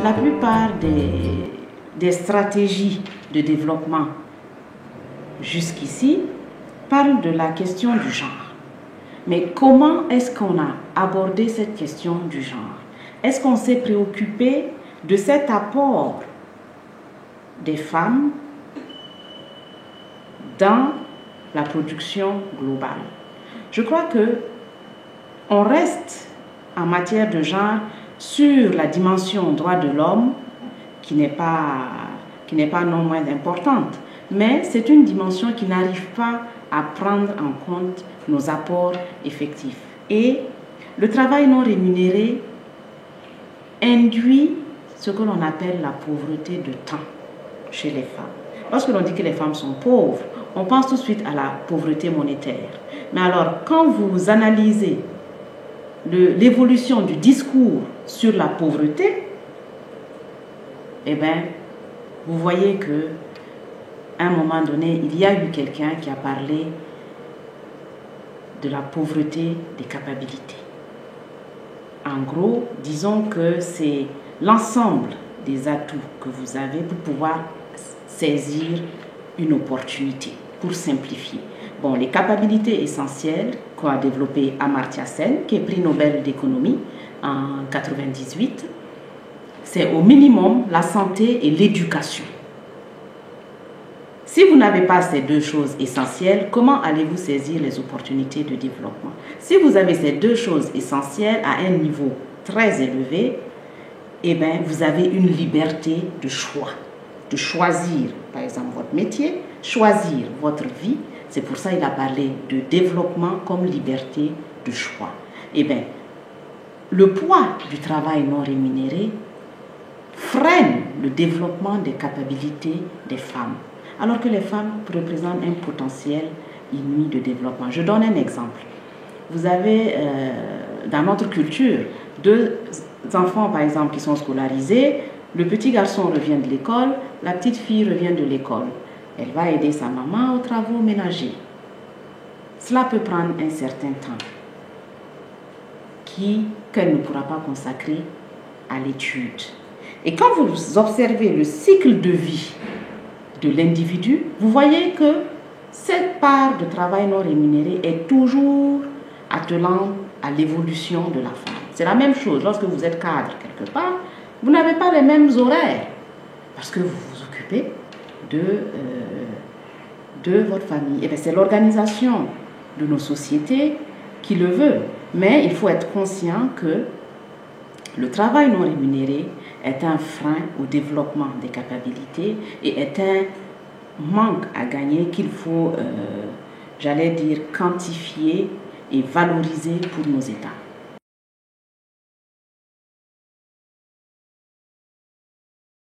La plupart des stratégies de développement jusqu'ici parlent de la question du genre. Mais comment est-ce qu'on a abordé cette question du genre? Est-ce qu'on s'est préoccupé de cet apport des femmes dans la production globale? Je crois que on reste en matière de genre sur la dimension droit de l'homme qui n'est pas non moins importante, mais c'est une dimension qui n'arrive pas à prendre en compte nos apports effectifs. Et le travail non rémunéré induit ce que l'on appelle la pauvreté de temps chez les femmes. Lorsque l'on dit que les femmes sont pauvres, on pense tout de suite à la pauvreté monétaire. Mais alors, quand vous analysez l'évolution du discours sur la pauvreté, eh bien, vous voyez que à un moment donné, il y a eu quelqu'un qui a parlé de la pauvreté des capacités. En gros, disons que c'est l'ensemble des atouts que vous avez pour pouvoir saisir une opportunité, pour simplifier. Bon, les capacités essentielles qu'a développé Amartya Sen, qui est prix Nobel d'économie en 1998, c'est au minimum la santé et l'éducation. Si vous n'avez pas ces deux choses essentielles, comment allez-vous saisir les opportunités de développement? Si vous avez ces deux choses essentielles à un niveau très élevé, eh bien, vous avez une liberté de choix, de choisir, par exemple, votre métier, choisir votre vie. C'est pour ça qu'il a parlé de développement comme liberté de choix. Eh bien, le poids du travail non rémunéré freine le développement des capacités des femmes, alors que les femmes représentent un potentiel inouï de développement. Je donne un exemple. Vous avez, dans notre culture, deux enfants, par exemple, qui sont scolarisés. Le petit garçon revient de l'école, la petite fille revient de l'école. Elle va aider sa maman aux travaux ménagers. Cela peut prendre un certain temps qu'elle ne pourra pas consacrer à l'étude. Et quand vous observez le cycle de vie de l'individu, vous voyez que cette part de travail non rémunéré est toujours attelante à l'évolution de la femme. C'est la même chose lorsque vous êtes cadre quelque part, vous n'avez pas les mêmes horaires parce que vous vous occupez de votre famille. Et bien, c'est l'organisation de nos sociétés qui le veut. Mais il faut être conscient que le travail non rémunéré est un frein au développement des capacités et est un manque à gagner qu'il faut, j'allais dire, quantifier et valoriser pour nos États.